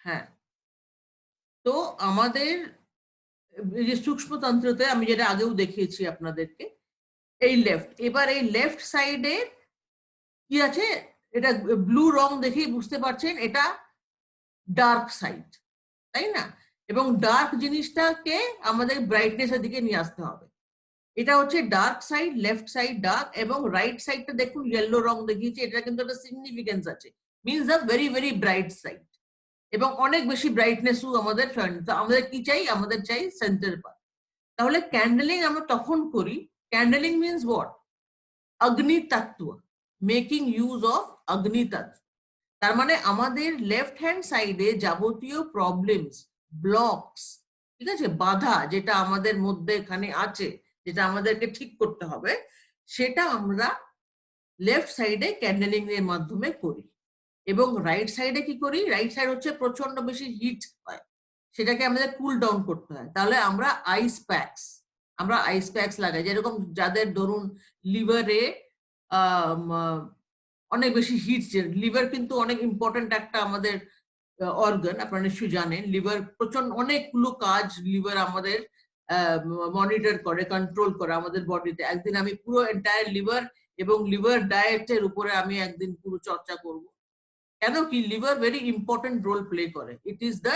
হ্যাঁ, তো আমাদের এই যে সূক্ষ্মতন্ত্রতে আমি যেটা আগেও দেখিয়েছি আপনাদেরকে, এই লেফট, এবার এই লেফট সাইডে কি আছে, এটা ব্লু রং দেখেই বুঝতে পারছেন এটা ডার্ক সাইড, তাই না? এবং ডার্ক জিনিসটাকে আমাদের ব্রাইটনেসের দিকে নিয়ে আসতে হবে। এটা হচ্ছে dark side, left side dark, এবং রাইট সাইডটা দেখুন ইয়েলো রং দেখিয়েছি, এটা কিন্তু একটা সিগনিফিকেন্স আছে, means the very very bright side, এবং অনেক বেশি ব্রাইটনেসও আমাদের আমাদের কি চাই, আমাদের চাই সেন্টার পার্ট। তাহলে ক্যান্ডেলিং আমরা তখন করি, ক্যান্ডেলিং মিনস হোয়াট, অগ্নি তত্ত্ব, মেকিং ইউজ অফ অগ্নি তত্ত্ব। তার মানে আমাদের লেফট হ্যান্ড সাইডে যাবতীয় প্রবলেমস, ব্লকস, ঠিক আছে, বাধা যেটা আমাদের মধ্যে এখানে আছে, যেটা আমাদেরকে ঠিক করতে হবে, সেটা আমরা লেফট সাইডে ক্যান্ডেলিং এর মাধ্যমে করি। এবং রাইট সাইডে কি করি, রাইট সাইড হচ্ছে প্রচন্ড বেশি হিট হয়, সেটাকে আমাদের কুল ডাউন করতে হয়। তাহলে আমরা আইস প্যাকস লাগাই, যেরকম যাদের ধরুন লিভারে অনেক বেশি হিট, লিভার কিন্তু অনেক ইম্পর্টেন্ট একটা আমাদের অর্গান, আপনারা নিশ্চয়ই জানেন। লিভার প্রচন্ড অনেকগুলো কাজ লিভার আমাদের মনিটর করে, কন্ট্রোল করে আমাদের বডিতে। একদিন আমি পুরো এন্টায়ার লিভার এবং লিভার ডায়েটের উপরে আমি একদিন পুরো চর্চা করব, কেন কি liver very important role play করে। ইট ইজ দ্য,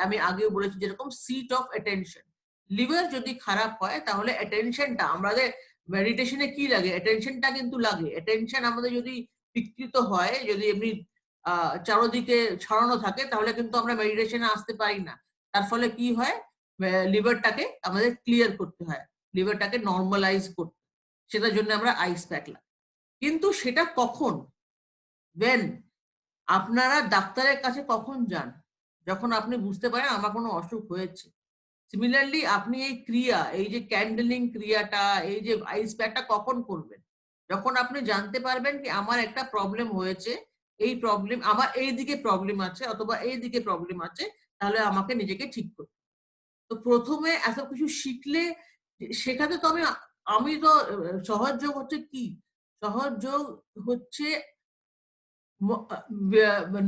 আমি আগেও বলেছি যেরকম সিট অফ অ্যাটেনশন। লিভার যদি খারাপ হয় তাহলে অ্যাটেনশনটা, আমাদের মেডিটেশনে কি লাগে, অ্যাটেনশনটা কিন্তু লাগে। অ্যাটেনশন আমাদের যদি বিকৃত হয়, যদি এমনি চারোদিকে ছড়ানো থাকে, তাহলে কিন্তু আমরা মেডিটেশনে আসতে পারি না। তার ফলে কি হয়, লিভারটাকে আমাদের ক্লিয়ার করতে হয়, লিভারটাকে নর্মালাইজ করতে, সেটার জন্য আমরা আইস প্যাক লাগে। কিন্তু সেটা কখন, ওয়েন, আপনারা ডাক্তারের কাছে কখন যান, যখন আপনি বুঝতে পারেন আমার কোনো অসুখ হয়েছে। সিমিলারলি আপনি এই ক্রিয়া, এই যে ক্যান্ডেলিং ক্রিয়াটা, এই যে আইস প্যাকটা কখন করবেন, যখন আপনি জানতে পারবেন কি আমার একটা প্রবলেম হয়েছে, এই প্রবলেম আমার এই দিকে প্রবলেম আছে অথবা এই দিকে প্রবলেম আছে, তাহলে আমাকে নিজেকে ঠিক করতে। তো প্রথমে এত কিছু শিখলে, শেখাতে তো আমি তো সহজ যোগ হচ্ছে কি, সহজ যোগ হচ্ছে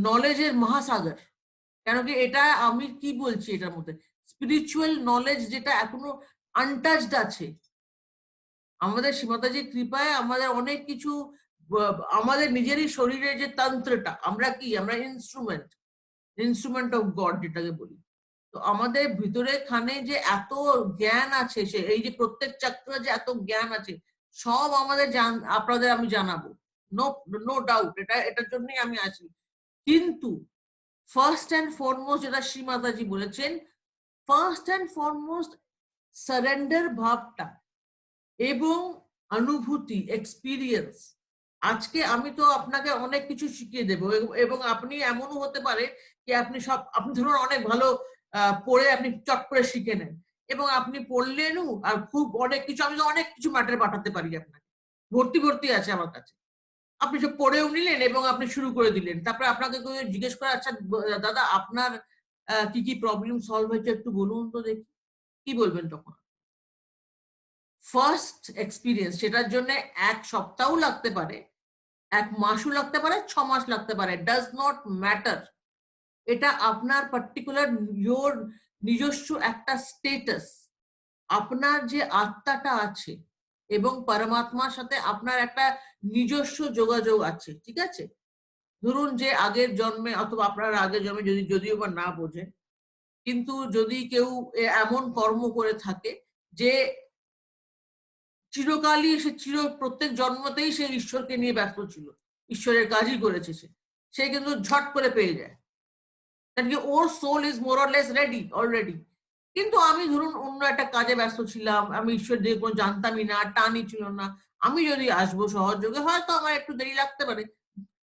নলেজের মহাসাগর। কেন কি এটা আমি কি বলছি, এটার মধ্যে স্পিরিচুয়াল নলেজ যেটা এখনো আনটাচড আছে। আমাদের মাতাজির কৃপায় আমাদের অনেক কিছু, আমাদের নিজেরই শরীরের যে তন্ত্রটা, আমরা কি, আমরা ইনস্ট্রুমেন্ট অফ গড যেটাকে বলি। তো আমাদের ভিতরে খানে যে এত জ্ঞান আছে, সে এই যে প্রত্যেক চক্র যে এত জ্ঞান আছে, সব আমাদের আপনাদের আমি জানাবো, নো নো ডাউট, এটার জন্যই আমি আছি। কিন্তু ফার্স্ট অ্যান্ড ফরমোস্ট যেটা শ্রী মাতাজি বলেছেন, ফার্স্ট অ্যান্ড ফরমোস্ট সারেন্ডার ভাবটা এবং অনুভূতি, এক্সপিরিয়েন্স। আজকে আমি তো আপনাকে অনেক কিছু শিখিয়ে দেবো, এবং আপনি এমনও হতে পারে যে আপনি ধরুন অনেক ভালো পড়ে আপনি চট করে শিখে নেন, এবং আপনি পড়লেনও, আর খুব অনেক কিছু, আমি তো অনেক কিছু ম্যাটার পাঠাতে পারি আপনাকে, ভর্তি ভর্তি আছে আমার কাছে। আপনি সব পড়েও নিলেন এবং আপনি শুরু করে দিলেন, তারপরে আপনাকে কেউ জিজ্ঞেস করে, আচ্ছা দাদা আপনার কি কি প্রবলেম সলভ হয়েছে একটু বলুন তো দেখি, কি বলবেন তখন? ফার্স্ট এক্সপিরিয়েন্স, সেটার জন্য 1 সপ্তাহ লাগতে পারে, 1 মাসও লাগতে পারে, 6 মাস লাগতে পারে, ডাজ নট ম্যাটার। এটা আপনার পার্টিকুলার ইয়োর নিজস্ব একটা স্টেটাস, আপনার যে আত্মাটা আছে এবং পরমাত্মার সাথে আপনার একটা নিজস্ব যোগাযোগ আছে, ঠিক আছে? ধরুন যে আগের জন্মে অথবা আপনার আগের জন্মে, যদিও বা না বোঝেন, কিন্তু যদি কেউ এমন কর্ম করে থাকে যে চিরকালই প্রত্যেক জন্মতেই সে ঈশ্বরকে নিয়ে ব্যস্ত ছিল, ঈশ্বরের কাজই করেছে, সে কিন্তু ঝট করে পেয়ে যায়, কারণ কি ওর soul is more or less ready already. কিন্তু আমি ধরুন অন্য একটা কাজে ব্যস্ত ছিলাম, আমি ঈশ্বর দিয়ে কোনো জানতামই না, টানই ছিল না, আমি যদি আসবো সহযোগে, হয়তো আমার একটু দেরি লাগতে পারে,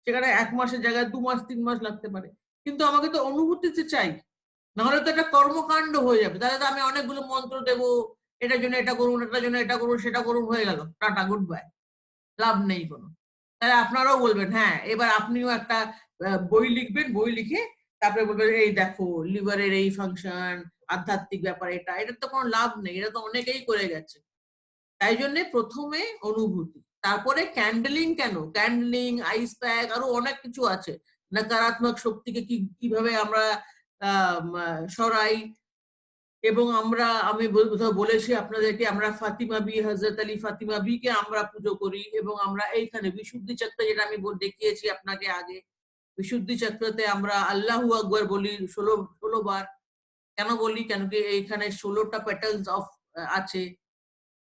সেখানে 1 মাসের জায়গায় 2 মাস 3 মাস লাগতে পারে, কিন্তু আমাকে তো অনুভূতিতে চাই, নাহলে তো একটা কর্মকাণ্ড হয়ে যাবে। তাহলে তো আমি অনেকগুলো মন্ত্র দেবো, এটার জন্য এটা করুন, এটার জন্য এটা করুন, সেটা করুন, হয়ে গেল, টাটা গুড বাই, লাভ নেই কোনো। তাহলে আপনারাও বলবেন হ্যাঁ, এবার আপনিও একটা বই লিখবেন, বই লিখে তারপরে বলবেন এই দেখো লিভারের এই ফাংশন, আধ্যাত্মিক ব্যাপার, এটার তো কোনো লাভ নেই, এটা তো অনেকেই করে গেছে। তাই জন্য প্রথমে অনুভূতি, তারপরে ক্যান্ডেলিং। কেন ক্যান্ডেলিং, আইস প্যাক, আরো অনেক কিছু আছে, নকারাত্মক শক্তিকে কিভাবে আমরা সরাই, এবং আমি বলেছি আপনাদেরকে, আমরা ফাতিমা বি, হযরত আলী ফাতিমা বিকে আমরা পুজো করি, এবং আমরা এইখানে বিশুদ্ধি চক্র, যেটা আমি দেখিয়েছি আপনাকে আগে, বিশুদ্ধি চক্রতে আমরা আল্লাহু আকবার বলি 16 বার। কেন বলি? কেন কি এইখানে 16টা পেটালস অফ আছে।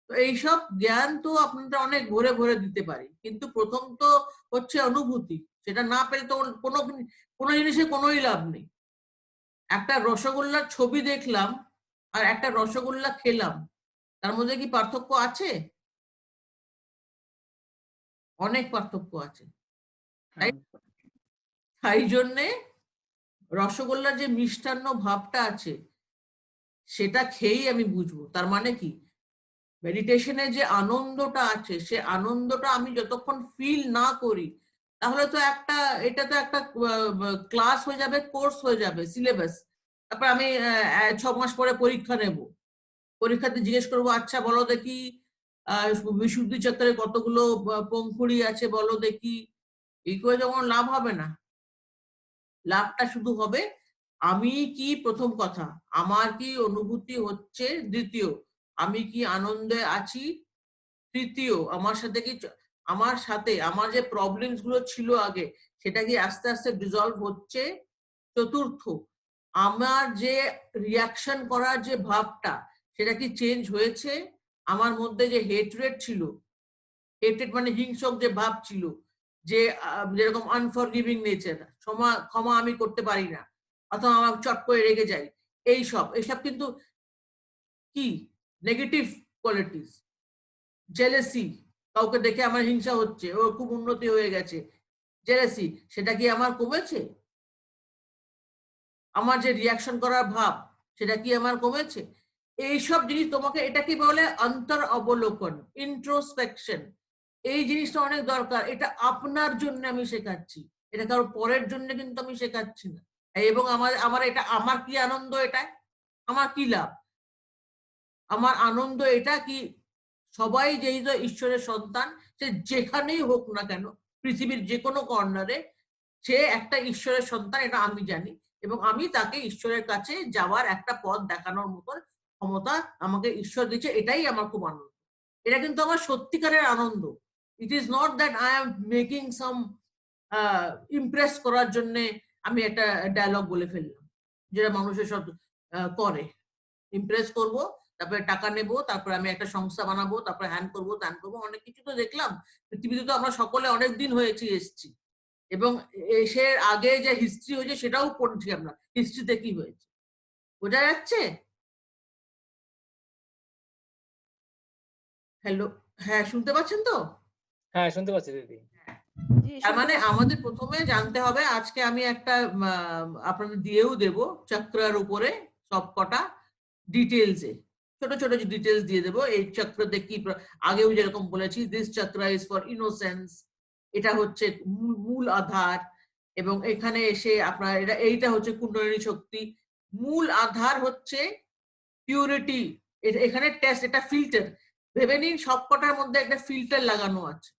তো এইসব জ্ঞান তো আপনারা অনেক ভরে ভরে দিতে পারি, কিন্তু প্রথম তো হচ্ছে অনুভূতি। সেটা না পেলে তো কোনো জিনিসের কোনোই লাভ নেই। একটা রসগোল্লার ছবি দেখলাম আর একটা রসগোল্লা খেলাম, তার মধ্যে কি পার্থক্য আছে? অনেক পার্থক্য আছে। তাই তাই জন্যে রসগোল্লার যে মিষ্টান্ন ভাবটা আছে সেটা খেয়েই আমি বুঝবো। তার মানে কি, মেডিটেশনে যে আনন্দটা আছে, সে আনন্দটা আমি যতক্ষণ ফিল না করি, তাহলে তো এটা তো একটা ক্লাস হয়ে যাবে, কোর্স হয়ে যাবে, সিলেবাস। তারপর আমি 6 মাস পরে পরীক্ষা নেব, পরীক্ষাতে জিজ্ঞেস করবো, আচ্ছা বলো দেখি বিশুদ্ধি চত্বরে কতগুলো পঙ্খুড়ি আছে বলো দেখি। এই করে যেমন লাভ হবে না। লাভটা শুধু হবে আমি কি, প্রথম কথা আমার কি অনুভূতি হচ্ছে, দ্বিতীয় আমি কি আনন্দে আছি, তৃতীয় আমার সাথে আমার যে প্রবলেমস গুলো ছিল আগে, সেটা কি আস্তে আস্তে ডিজলভ হচ্ছে, চতুর্থ আমার যে রিয়াকশন করার যে ভাবটা, সেটা কি চেঞ্জ হয়েছে, আমার মধ্যে যে হেট্রেট ছিল, হেট্রেট মানে হিংসক যে ভাব ছিল, যে যেরকম আনফরগিভিং নেচার, ক্ষমা আমি করতে পারি না, অথবা আমার চট করে রেগে যাই, এইসব কিন্তু কি নেগেটিভ কোয়ালিটিস। জেলেসি, কাউকে দেখে আমার হিংসা হচ্ছে, ও খুব উন্নতি হয়ে গেছে, জেলেসি, সেটা কি আমার কমেছে? আমার যে রিয়াকশন করার ভাব, সেটা কি আমার কমেছে? এইসব জিনিস তোমাকে, এটাকে বলে অন্তর অবলোকন, ইন্ট্রোস্পেকশন। এই জিনিসটা অনেক দরকার। এটা আপনার জন্য আমি শেখাচ্ছি, এটা কারো পরের জন্য কিন্তু আমি শেখাচ্ছি না। এবং আমার কি আনন্দ, এটা আমার কি লাভ? আমার আনন্দ এটা কি, সবাই যেই তো ঈশ্বরের সন্তান, সে যেখানেই হোক না কেন, পৃথিবীর যে কোনো কর্নারে, সে একটা ঈশ্বরের সন্তান, এটা আমি জানি, এবং আমি তাকে ঈশ্বরের কাছে যাওয়ার একটা পথ দেখানোর মতন ক্ষমতা আমাকে ঈশ্বর দিচ্ছে। এটাই আমার খুব আনন্দ। এটা কিন্তু আমার সত্যিকারের আনন্দ। It is not that I am making some impress করার জন্য আমি একটা ডায়লগ বলে ফেললাম, যেটা মানুষের সব করে। ইমপ্রেস করব, তারপরে টাকা নেব, তারপরে আমি একটা সংস্থা বানাবো, তারপরে হ্যান করবো, ত্যান করবো, অনেক কিছু তো দেখলাম পৃথিবীতে। তো আমরা সকলে অনেক দিন হয়েছি এসছি, এবং এসে আগে যে হিস্ট্রি হয়েছে সেটাও পড়ছি আমরা, হিস্ট্রিতে কি হয়েছে। বোঝা যাচ্ছে? হ্যালো, হ্যাঁ শুনতে পাচ্ছেন তো? হ্যাঁ শুনতে পাচ্ছি দিদি। তার মানে আমাদের প্রথমে জানতে হবে, আজকে আমি একটা আপনাদের দিয়েও দেব চক্রের উপরে সব কটা ডিটেলসে, ছোট ছোট ডিটেলস দিয়ে দেবো। এই চক্রতে কি, আগেও যেরকম বলেছি, দিস চক্র ইজ ফর ইনোসেন্স, এটা হচ্ছে মূল আধার। এবং এখানে এসে আপনার এইটা হচ্ছে কুণ্ডলিনী শক্তি। মূল আধার হচ্ছে পিউরিটি। এখানে টেস্ট, এটা ফিল্টার। ভেবে নিন সবকটার মধ্যে একটা ফিল্টার লাগানো আছে।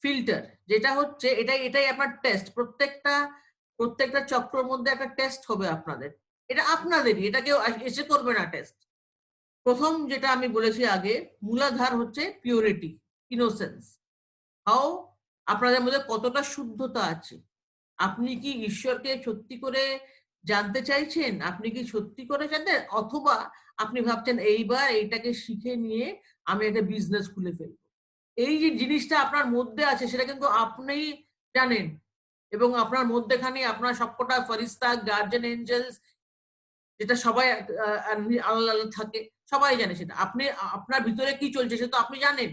ফিল্টার যেটা হচ্ছে, এটাই আপনার টেস্ট। প্রত্যেকটা চক্রের মধ্যে একটা টেস্ট হবে আপনাদের। এটা আপনাদেরই, এটা কেউ এসে করবে না টেস্ট। প্রথম যেটা আমি বলেছি আগে, মূলাধার হচ্ছে পিউরিটি, ইনোসেন্স। হাও, আপনাদের মধ্যে কতটা শুদ্ধতা আছে। আপনি কি ঈশ্বরকে সত্যি করে জানতে চাইছেন? আপনি কি সত্যি করে জানতেন, অথবা আপনি ভাবছেন এইবার এইটাকে শিখে নিয়ে আমি একটা বিজনেস খুলে ফেলবো? এই যে জিনিসটা আপনার মধ্যে আছে, সেটা কিন্তু আপনি জানেন, এবং আপনার মধ্যেখানে আপনার সবকটা ফরিস্তা, গার্জিয়ান এঞ্জেলস, যেটা সবাই আলাদা আলাদা থাকে, সবাই জানে সেটা। আপনার ভিতরে কি চলছে সেটা তো আপনি জানেন।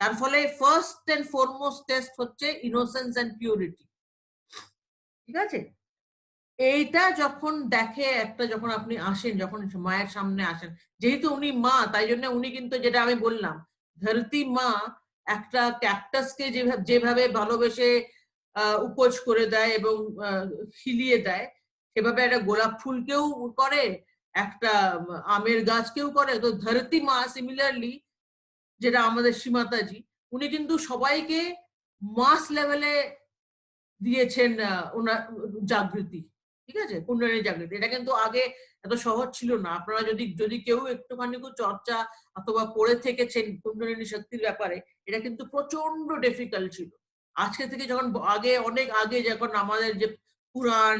তার ফলে ফার্স্ট এন্ড ফরমোস্ট টেস্ট হচ্ছে ইনোসেন্স এন্ড পিউরিটি। ঠিক আছে? এইটা যখন দেখে যখন আপনি আসেন, যখন মায়ের সামনে আসেন, যেহেতু উনি মা, তাই জন্য উনি কিন্তু, যেটা আমি বললাম, ধরতি মা একটা ক্যাকটাসকে যেভাবে ভালোবেসে উপজ করে দেয় এবং খিলিয়ে দেয়, সেভাবে একটা গোলাপ ফুলকেও করে, একটা আমের গাছকেও করে। তো ধরতি মা সিমিলারলি, যেটা আমাদের শ্রীমাতাজি, উনি কিন্তু সবাইকে মাস লেভেলে দিয়েছেন ওনার জাগৃতি। ঠিক আছে, কুণ্ডলিনী জাগৃতি। এটা কিন্তু আগে এত সহজ ছিল না। আপনারা যদি কেউ একটুখানি চর্চা অথবা পড়ে থেকেছেন কুণ্ডলিনী শক্তির ব্যাপারে, এটা কিন্তু প্রচন্ড ডিফিকাল্ট ছিল। আজকে থেকে যখন অনেক আগে যখন আমাদের যে পুরাণ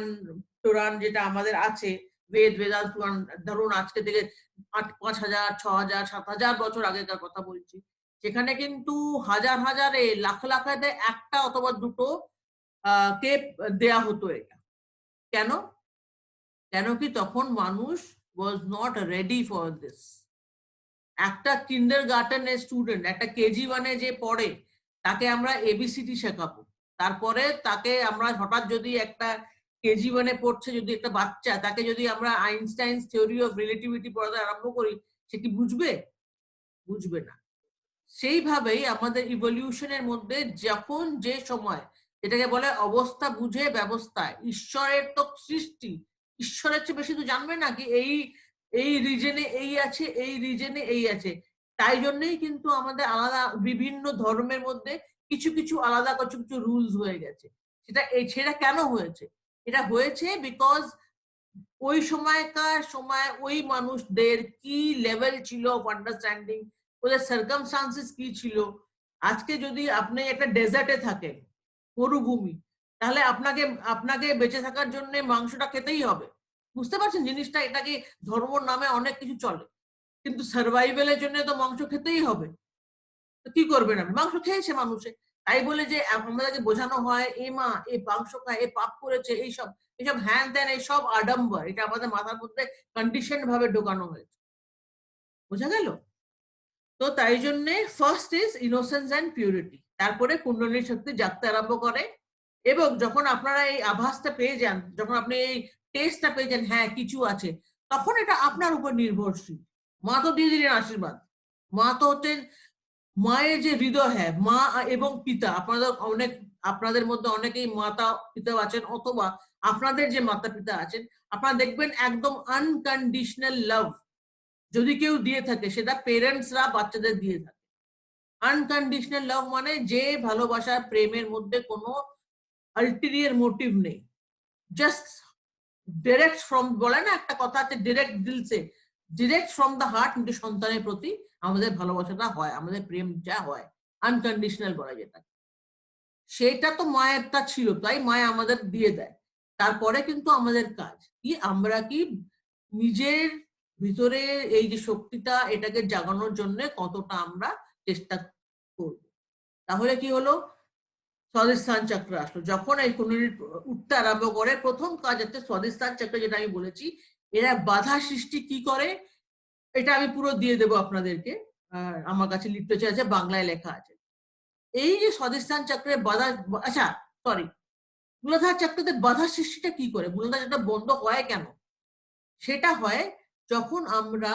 টুরাণ যেটা আমাদের আছে, বেদান্ত পুরাণ, ধরুন আজকে থেকে 5,000, 6,000, 7,000 বছর আগেকার কথা বলছি, সেখানে কিন্তু হাজার হাজারে লাখ লাখে একটা অথবা দুটো কে দেয়া হতো এটা। কেন? কেন কি তখন মানুষ was not ready for this. একটা কিন্ডারগার্টেনের স্টুডেন্ট, একটা কেজি ওয়ানে যে পড়ে, তাকে আমরা এবিসিডি শেখাবো। তারপরে তাকে আমরা হঠাৎ যদি একটা কেজি ওয়ানে পড়ছে যদি একটা বাচ্চা, তাকে যদি আমরা আইনস্টাইনস থিওরি অফ রিলেটিভিটি পড়াতে আরম্ভ করি, সে কি বুঝবে? বুঝবে না। সেইভাবেই আমাদের ইভলিউশনের মধ্যে যখন যে সময়, এটাকে বলে অবস্থা বুঝে ব্যবস্থায়, ঈশ্বরের তো সৃষ্টি, ঈশ্বরের চেয়ে বেশি তো জানবে না কি এই রিজনে এই আছে, এই রিজনে এই আছে। তাই জন্যই কিন্তু আমাদের আলাদা বিভিন্ন ধর্মের মধ্যে কিছু কিছু আলাদা কিছু কিছু রুলস হয়ে গেছে। সেটা কেন হয়েছে? এটা হয়েছে বিকজ ওই সময়কার সময় ওই মানুষদের কি লেভেল ছিল অফ আন্ডারস্ট্যান্ডিং, ওদের সার্কামস্টান্সেস কি ছিল। আজকে যদি আপনি একটা ডেজার্টে থাকেন, মরুভূমি, তাহলে আপনাকে বেঁচে থাকার জন্য মাংসটা খেতেই হবে। বুঝতে পারছেন জিনিসটা? এটাকে ধর্মর নামে অনেক কিছু চলে, কিন্তু সার্ভাইভেলের জন্য তো মাংস খেতেই হবে। তো কি করবেন আপনি? মাংস খেয়েছে মানুষে, তাই বলে যে আমাদেরকে বোঝানো হয় এ মা এ মাংস খায়, এ পাপ করেছে, এইসব হ্যান ত্যান, এইসব আডম্বর, এটা আমাদের মাথার মধ্যে কন্ডিশন ভাবে ঢোকানো হয়েছে। বোঝা গেল? তো তাই জন্য first is innocence and purity, তারপরে কুণ্ডলিনী শক্তি জাগতে আরম্ভ করে। এবং যখন আপনারা এই আভাসটা পেয়ে যান, যখন আপনি এই টেস্টটা পেয়ে যান, হ্যাঁ কিছু আছে, তখন এটা আপনার উপর নির্ভরশীল। মা তো দিয়ে দিলেন আশীর্বাদ। মা তো হচ্ছেন, মায়ের যে হৃদয়, হ্যাঁ মা এবং পিতা, আপনাদের মধ্যে অনেকেই মাতা পিতা আছেন, অথবা আপনাদের যে মাতা পিতা আছেন, আপনারা দেখবেন একদম আনকন্ডিশনাল লাভ যদি কেউ দিয়ে থাকে, সেটা পেরেন্টসরা বাচ্চাদের দিয়ে থাকে। আনকন্ডিশনাল লাভ মানে যে ভালোবাসা, প্রেমের মধ্যে কোনো আলটেরিয়ার মোটিভ নেই, জাস্ট ডিরেক্ট ফ্রম, বলে না একটা কথা আছে, ডিরেক্ট দিলসে, ডিরেক্ট ফ্রম দ্য হার্ট নিজের সন্তানের প্রতি আমাদের ভালোবাসাটা হয়, আমাদের প্রেম যা হয় আনকন্ডিশনাল বলা যেটা, সেটা তো মায়েরটা ছিল, তাই মায়া আমাদের দিয়ে দেয়। তারপরে কিন্তু আমাদের কাজ কি, আমরা কি নিজের ভিতরে এই যে শক্তিটা, এটাকে জাগানোর জন্য কতটা আমরা চেষ্টা করব। তাহলে কি হলো, স্বাধিষ্ঠান চক্র আসলো। যখন এই কুণ্ডলী উঠতে আরম্ভ করে, প্রথম কাজ হচ্ছে স্বাধিষ্ঠান চক্র, যেটা আমি বলেছি, এরা বাধা সৃষ্টি কি করে, এটা আমি পুরো দিয়ে দেবো আপনাদেরকে। আমার কাছে লিটারেচার আছে, বাংলায় লেখা আছে। এই যে স্বাধিষ্ঠান চক্রের বাধা, আচ্ছা সরি, মূলাধার চক্রতে বাধা সৃষ্টিটা কি করে, মূলাধার চক্রটা বন্ধ হয় কেন? সেটা হয় যখন আমরা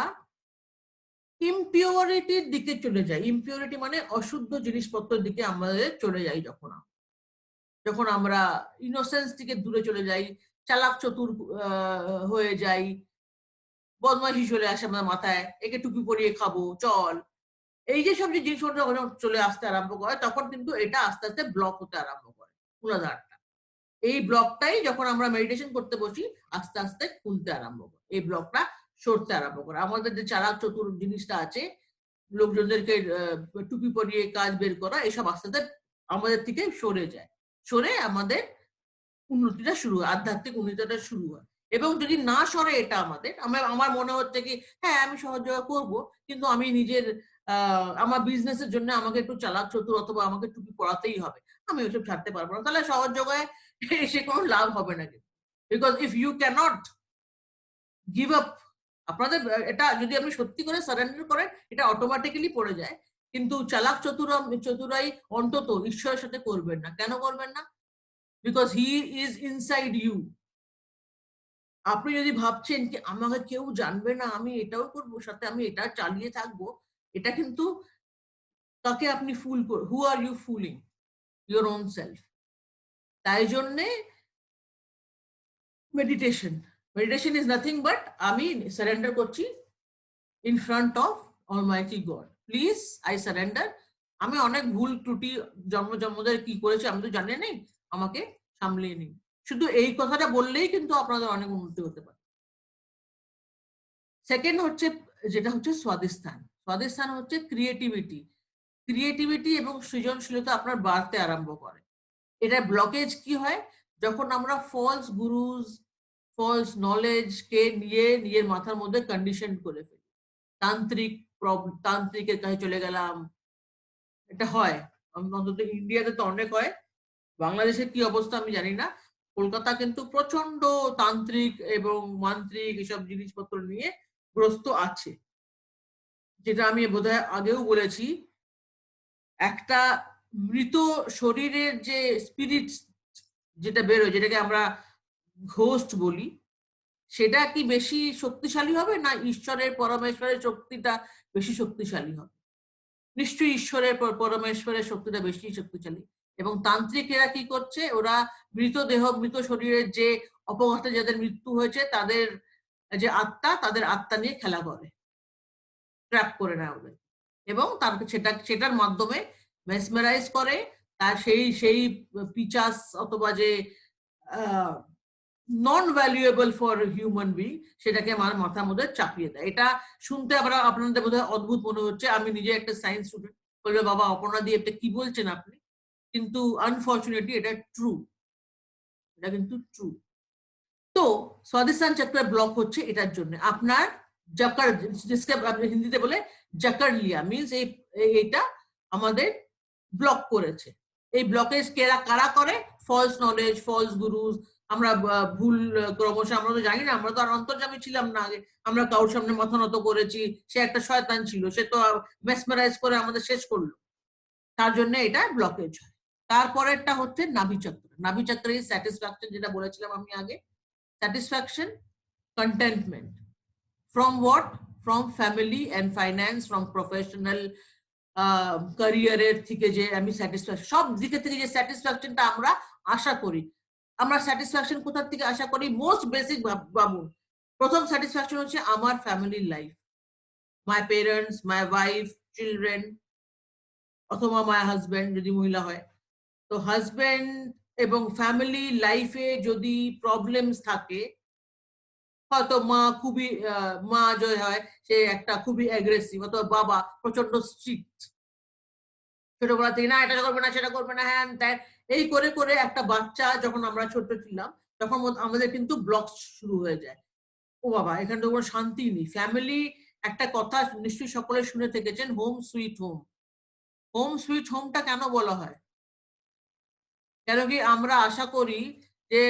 ইমপিউরিটির দিকে চলে যাই। ইমপিউরিটি মানে অশুদ্ধ জিনিসপত্রের দিকে আমাদের চলে যাই, যখন আমরা ইনোসেন্স থেকে দূরে চলে যাই, চালাক চতুর হয়ে যাই, বদমাইশি চলে আসে আমাদের মাথায়, একে টুপি পরিয়ে খাবো চল, এই যে সব যে জিনিসপত্র যখন চলে আসতে আরম্ভ করে, তখন কিন্তু এটা আস্তে আস্তে ব্লক হতে আরম্ভ করে মূলাধারটা। এই ব্লকটাই যখন আমরা মেডিটেশন করতে বসি, আস্তে আস্তে খুলতে আরম্ভ করে, এই ব্লকটা সরতে আরম্ভ করে। আমাদের যে চালাক চতুর জিনিসটা আছে, লোকজনদেরকে টুপি পরিয়ে কাজ বের করা, এসব আস্তে আস্তে আমাদের থেকে সরে যায়, সরে আমাদের উন্নতিটা শুরু হয়, আধ্যাত্মিক উন্নতিটা শুরু হয়। এবং যদি না সরে এটা আমার মনে হচ্ছে কি, হ্যাঁ আমি সহযোগিতা করব, কিন্তু আমি নিজের আমার বিজনেসের জন্য আমাকে একটু চালাক চতুর অথবা আমাকে টুপি পড়াতেই হবে, আমি ওইসব ছাড়তে পারবো না, তাহলে সহযোগায় এসে কোনো লাভ হবে না। কিন্তু because if you cannot give up, আপনাদের এটা যদি আপনি সত্যি করে সারেন্ডার করেন, এটা অটোমেটিক্যালি পড়ে যায়। কিন্তু চালাক চতুরাই অন্তত ঈশ্বরের সাথে করবেন না। কেন করবেন না? Because he is inside you. আপনি যদি ভাবছেন কি আমাকে কেউ জানবে না, আমি এটাও করবো, সাথে আমি এটা চালিয়ে থাকবো, এটা কিন্তু তাকে আপনি who are you fooling? Your own self. তাই জন্যে মেডিটেশন ইজ নাথিং বাট আমি সারেন্ডার করছি in front of almighty God. Please I surrender. আমি অনেক ভুল ত্রুটি জন্মদের কি করেছি আমি তো জানি নেই, আমাকে সামলিয়ে নিন। শুধু এই কথাটা বললেই কিন্তু আপনাদের অনেক উন্নতি হতে পারে। সেকেন্ড হচ্ছে যেটা হচ্ছে স্বাধিস্থান। স্বাধিস্থান হচ্ছে ক্রিয়েটিভিটি এবং সৃজনশীলতা আপনার বাড়তে আরম্ভ করে। এটা ব্লকেজ কি হয়? যখন আমরা ফলস গুরুজ, ফলস নলেজ কে নিয়ে নিজের মাথার মধ্যে কন্ডিশন করে ফেলি। তান্ত্রিকের কাছে চলে গেলাম। এটা হয়। অন্তত ইন্ডিয়াতে তো অনেক হয়। বাংলাদেশের কি অবস্থা আমি জানি না। কলকাতা কিন্তু প্রচন্ড তান্ত্রিক এবং মান্ত্রিক এসব জিনিসপত্র নিয়ে গ্রস্ত আছে। যেটা আমি বোধহয় আগেও বলেছি, একটা মৃত শরীরের যে স্পিরিট যেটা বেরোয়, যেটাকে আমরা ঘোস্ট বলি, সেটা কি বেশি শক্তিশালী হবে না ঈশ্বরের পরমেশ্বরের শক্তিটা বেশি শক্তিশালী হবে? নিশ্চয়ই ঈশ্বরের পরমেশ্বরের শক্তিটা বেশি শক্তিশালী। এবং তান্ত্রিকেরা কি করছে? ওরা মৃতদেহ, মৃত শরীরের যে অপঘাতে যাদের মৃত্যু হয়েছে তাদের যে আত্মা, তাদের আত্মা নিয়ে খেলা করে, ট্র্যাপ করে নেয় ওদের, এবং তারপর সেটার মাধ্যমে মেসমেরাইজ করে। তার সেই পিচাস অথবা যে নন ভ্যালুয়েবল ফর হিউম্যান বিং, সেটাকে আমার মাথার মধ্যে চাপিয়ে দেয়। এটা শুনতে আপনাদের বোধহয় অদ্ভুত মনে হচ্ছে। আমি নিজে একটা সায়েন্স স্টুডেন্ট, বলবে বাবা অপর্ণা দিয়ে এটা কি বলছেন আপনি? কিন্তু আনফর্চুনেটলি এটা ট্রু, এটা কিন্তু ট্রু। তো স্বাধিস্থান চক্র ব্লক হচ্ছে এটার জন্য। আপনার জাকার, জিসকে হিন্দিতে বলে জাকার লিয়া, মিনস এইটা আমাদের ব্লক করেছে। এই ব্লকেজ কারা করে? False knowledge, false গুরুজ। আমরা ভুল ক্রমশ, আমরা তো জানি না, আমরা তো আর অন্তর্যামী ছিলাম না আগে। আমরা কারোর সামনে মাথা নত করেছি, সে একটা শয়তান ছিল, সে তো মেসমারাইজ করে আমাদের শেষ করলো। তার জন্য এটা ব্লকেজ হয়। তারপরেরটা হচ্ছে নাভিচক্র। নাভিচক্রে স্যাটিসফ্যাকশন, যেটা বলেছিলাম আমি আগে, satisfaction, contentment. From what? From family and finance, from professional career থেকে যে আমি স্যাটিসফ্যাকশন, সব দিকে থেকে যে স্যাটিসফ্যাকশনটা আমরা আশা করি। আমরা স্যাটিসফ্যাকশন কোথা থেকে আশা করি? মোস্ট বেসিক ভাবুন। প্রথম স্যাটিসফ্যাকশন হচ্ছে আমার family life, my parents, my wife, children, অথবা মাই হাজব্যান্ড যদি মহিলা হয়। তো হাজব্যান্ড এবং ফ্যামিলি লাইফে যদি প্রবলেমস থাকে, হয়তো মা খুবই মা যে হয় সে একটা খুবই অ্যাগ্রেসিভ, অথবা বাবা প্রচন্ড স্ট্রিক্ট, ছোটবেলা থেকে না এটা করবে না, সেটা করবে না, হ্যাঁ তাই এই করে করে একটা বাচ্চা, যখন আমরা ছোট ছিলাম তখন আমাদের কিন্তু ব্লক শুরু হয়ে যায়। ও বাবা, এখানে তো কোনো শান্তি নেই। ফ্যামিলি, একটা কথা নিশ্চয়ই সকলে শুনে থেকেছেন, home sweet home. Home sweet হোমটা কেন বলা হয়? কেন কি আমরা আশা করি যে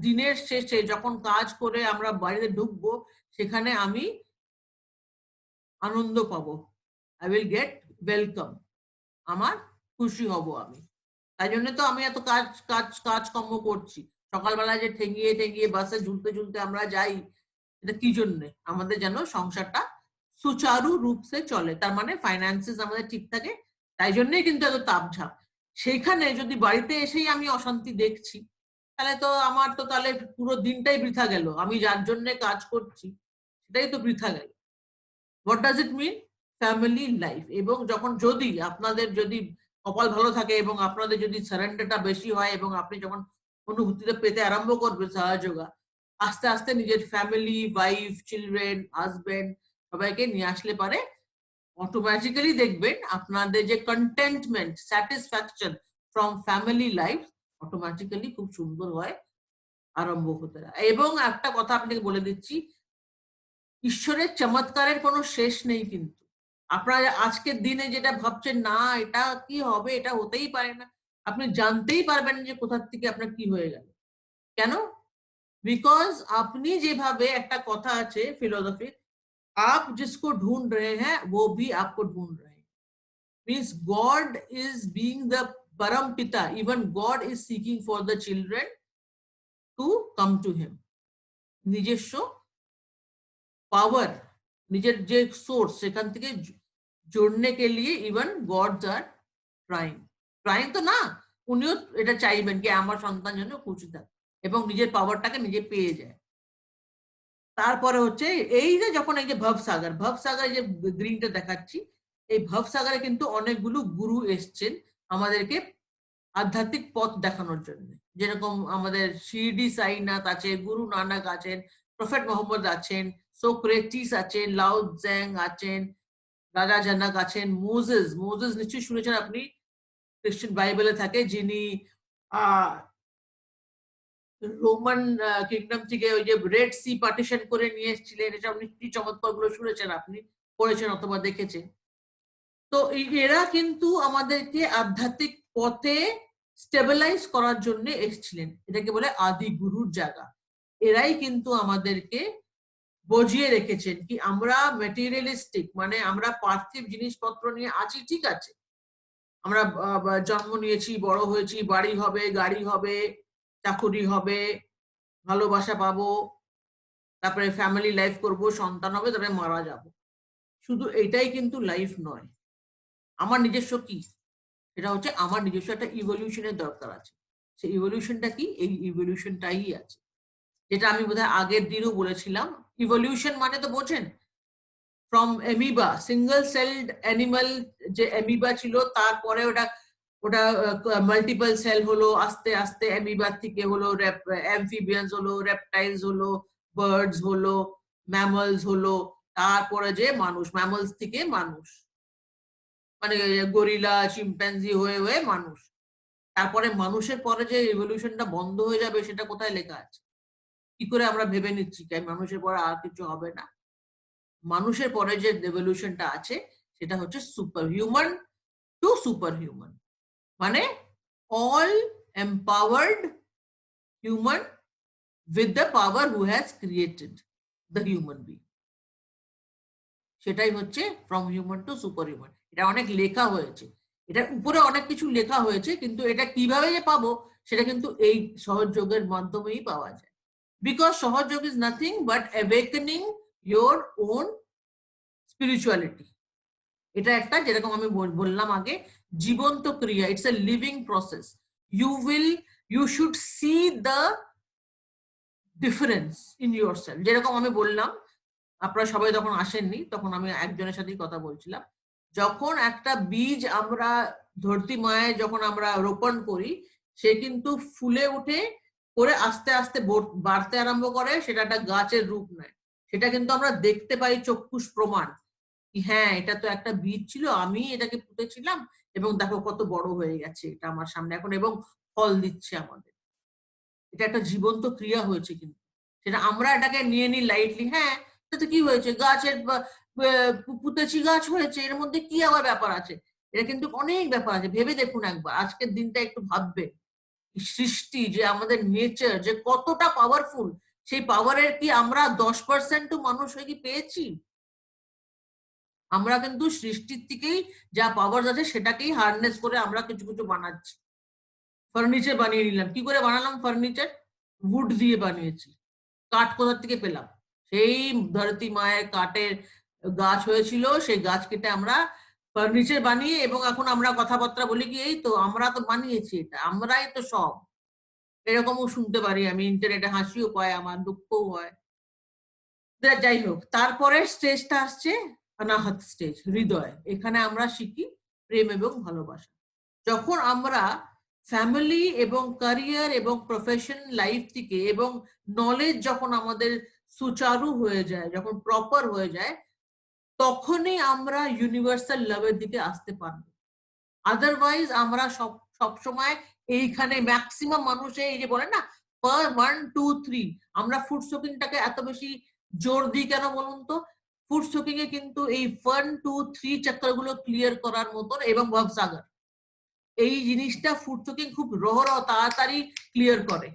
দিনের শেষে যখন কাজ করে আমরা বাড়িতে ঢুকবো, সেখানে আমি আনন্দ পাবো, আই উইল গেট ওয়েলকাম, আমার খুশি হব আমি। তাই জন্য তো আমি এত কাজকর্ম করছি। সকালবেলায় যে ঠেঙ্গিয়ে ঠেঙ্গিয়ে বাসে ঝুলতে ঝুলতে আমরা যাই, এটা কি জন্যে? আমাদের যেন সংসারটা সুচারু রূপে চলে, তার মানে ফাইন্যান্সেস আমাদের ঠিক থাকে। তাই জন্যই কিন্তু এত তাপঝাপ। সেইখানে যদি বাড়িতে এসেই আমি অশান্তি দেখছি, তাহলে তো আমার তো তাহলে পুরো দিনটাই বৃথা গেল। আমি যার জন্য কাজ করছি সেটাই তো বৃথা গেল। What does it mean? Family life. এবং যখন যদি আপনাদের যদি কপাল ভালো থাকে এবং আপনাদের যদি সারেন্ডারটা বেশি হয় এবং আপনি যখন অনুভূতিটা পেতে আরম্ভ করবেন সহযোগা, আস্তে আস্তে নিজের ফ্যামিলি, ওয়াইফ, চিলড্রেন, হাজবেন্ড সবাইকে নিয়ে আসলে পারে, অটোমেটিক্যালি দেখবেন আপনাদের যে contentment, satisfaction from family life automatically খুব সুন্দর হয়, আরম্ভ হতে থাকে। এবং একটা কথা আপনাকে বলে দিচ্ছি, ঈশ্বরের চমৎকারের কোনো শেষ নেই কিন্তু। আপনারা আজকের দিনে যেটা ভাবছেন না এটা কি হবে, এটা হতেই পারে না, আপনি জানতেই পারবেন যে কোথা থেকে আপনার কি হয়ে গেল। কেন? বিকজ আপনি যেভাবে, একটা কথা আছে ফিলোসফি, आप जिसको ढूंढ रहे हैं वो भी आपको ढूंढ रहे हैं। Means God is being the Param Pita, even God is seeking for the children to come to him. নিজস্ব पावर, নিজের যে সোর্স, সেখান থেকে जोड़ने के लिए इवन गॉड्स आर ট্রাইং তো না, উনিও এটা চাইবেন কি আমার সন্তান যেন খুশি থাকে এবং নিজের পাওয়ারটাকে নিজে পেয়ে যায়। তারপরে হচ্ছে এই যে যখন এই যে ভবসাগর যে গ্রিনটা দেখাচ্ছি, এই ভবসাগরে কিন্তু অনেকগুলো গুরু এসছেন আমাদেরকে আধ্যাত্মিক পথ দেখানোর জন্য। যেরকম আমাদের শিরডি সাইনাথ আছে, গুরু নানক আছেন, প্রফেট মোহাম্মদ আছেন, সোক্রেটিস আছেন, লাও জ্যাং আছেন, রাজা জানাক আছেন, মোজেস মোজেস নিশ্চয়ই শুনেছেন আপনি, খ্রিস্টান বাইবেলে থাকে, যিনি রোমান কিংডম থেকে ওই যে রেড সি পার্টিশন করে নিয়ে এসেছিলেন। এসব নিশ্চয়ই চমৎকার গুলো শুনেছেন আপনি, পড়েছেন অথবা দেখেছেন। তো এরা কিন্তু আমাদেরকে আধ্যাত্মিক পথে স্টেবিলাইজ করার জন্য এসেছিলেন। এটাকে বলে আদি গুরুর জায়গা। এরাই কিন্তু আমাদেরকে বজিয়ে রেখেছেন কি আমরা ম্যাটেরিয়ালিস্টিক, মানে আমরা পার্থিব জিনিসপত্র নিয়ে আছি, ঠিক আছে, আমরা জন্ম নিয়েছি, বড় হয়েছি, বাড়ি হবে, গাড়ি হবে, চাকুরি হবে, ভালোবাসা পাবো, তারপরে ফ্যামিলি লাইফ করব, সন্তান হবে, তারপরে মারা যাব। শুধু এটাই কিন্তু লাইফ নয়। আমার নিজস্ব কি, এটা হচ্ছে আমার নিজস্ব একটা ইভলিউশনের দরকার আছে। সেই ইভলিউশনটা কি? এই ইভলিউশনটাই আছে, যেটা আমি বোধহয় আগের দিনও বলেছিলাম। ইভলিউশন মানে তো বোঝেন, from amoeba, single sailed animal যে এমিবা ছিল, তারপরে ওটা ওটা মাল্টিপল সেল হলো, আস্তে আস্তে অ্যামিবার থেকে হলো অ্যামফিবিয়ান্স হলো, রেপটাইলস হলো, বার্ডস হলো, ম্যামলস হলো, তারপরে যে মানুষ, ম্যামলস থেকে মানুষ, মানে গরিলা চিম্প্যাঞ্জি হয়ে হয়ে মানুষ। তারপরে মানুষের পরে যে রিভলিউশনটা বন্ধ হয়ে যাবে সেটা কোথায় লেখা আছে? কি করে আমরা ভেবে নিচ্ছি যে মানুষের পরে আর কিছু হবে না? মানুষের পরে যে রেভলিউশনটা আছে সেটা হচ্ছে super human two super human, মানে all empowered human with the power who has created the human being. সেটাই হচ্ছে from human two super human. এটা অনেক লেখা হয়েছে, এটার উপরে অনেক কিছু লেখা হয়েছে, কিন্তু এটা কিভাবে যে পাবো সেটা কিন্তু এই সহযোগের মাধ্যমেই পাওয়া যায়। Because Sahaja Yoga is nothing but awakening your own spirituality. এটা একটা, যেরকম আমি বললাম আগে, জীবন্ত ক্রিয়া, it's a living process. You should see the difference in yourself. যেরকম আমি বললাম, আপনারা সবাই তখন আসেননি, তখন আমি একজনের সাথেই কথা বলছিলাম। যখন একটা বীজ আমরা ধরতি মায়ে যখন আমরা রোপণ করি, সে কিন্তু ফুলে উঠে করে আস্তে আস্তে বাড়তে আরম্ভ করে, সেটা একটা গাছের রূপ নেয়। সেটা কিন্তু আমরা দেখতে পাই, চক্ষুষ প্রমাণ, হ্যাঁ এটা তো একটা বীজ ছিল, আমি এটাকে পুঁতেছিলাম এবং দেখো কত বড় হয়ে গেছে এটা আমার সামনে এখন, এবং ফল দিচ্ছে আমাদের। এটা একটা জীবন্ত ক্রিয়া হয়েছে, কিন্তু সেটা আমরা এটাকে নিয়ে নিই লাইটলি। হ্যাঁ তাতে কি হয়েছে, গাছের পুঁতেছি, গাছ হয়েছে, এর মধ্যে কি আবার ব্যাপার আছে? এটা কিন্তু অনেক ব্যাপার আছে, ভেবে দেখুন একবার, আজকের দিনটা একটু ভাববেন। সৃষ্টি যে আমাদের নেচার যে কতটা পাওয়ারফুল, সেই পাওয়ারের কি আমরা 10% মানুষ হয়ে কি পেয়েছি? আমরা কিন্তু সৃষ্টির থেকেই যা পাওয়ার আছে সেটাকেই হারনেস করে আমরা কিছু কিছু বানাচ্ছি। ফার্নিচার বানিয়ে নিলাম, কি করে বানালাম ফার্নিচার? উড দিয়ে বানিয়েছি। কাঠ কোথা থেকে পেলাম? সেই ধরতি মায়ের কাঠের গাছ হয়েছিল, সেই গাছ কেটে আমরা ফার্নিচার বানিয়ে, এবং এখন আমরা কথাবার্তা বলি কি, এই তো আমরা তো বানিয়েছি, এটা আমরাই তো সব। এরকমও শুনতে পারি আমি, ইন্টারনেটে হাসিও পায় আমার, দুঃখও হয়। যাই হোক, তারপরে স্টেজটা আসছে অনাহত স্টেজ, হৃদয়। এখানে আমরা শিখি প্রেম এবং ভালোবাসা। যখন আমরা ফ্যামিলি এবং ক্যারিয়ার এবং প্রফেশন লাইফ থেকে এবং নলেজ যখন আমাদের সুচারু হয়ে যায়, যখন প্রপার হয়ে যায়, তখনই আমরা ইউনিভার্সাল লাভের দিকে আসতে পারবো। আদারওয়াইজ আমরা সবসময় এইখানে ম্যাক্সিমাম মানুষে এই যে বলে না পার 1 2 3, আমরা ফুড সোকিংটাকে এত বেশি জোর দিই কেন বলুন তো? ফুড সোকিং এ কিন্তু এই 1 2 3 চক্কর গুলো ক্লিয়ার করার মতন, এবং ভবসাগর, এই জিনিসটা ফুড সোকিং খুব তাড়াতাড়ি ক্লিয়ার করে।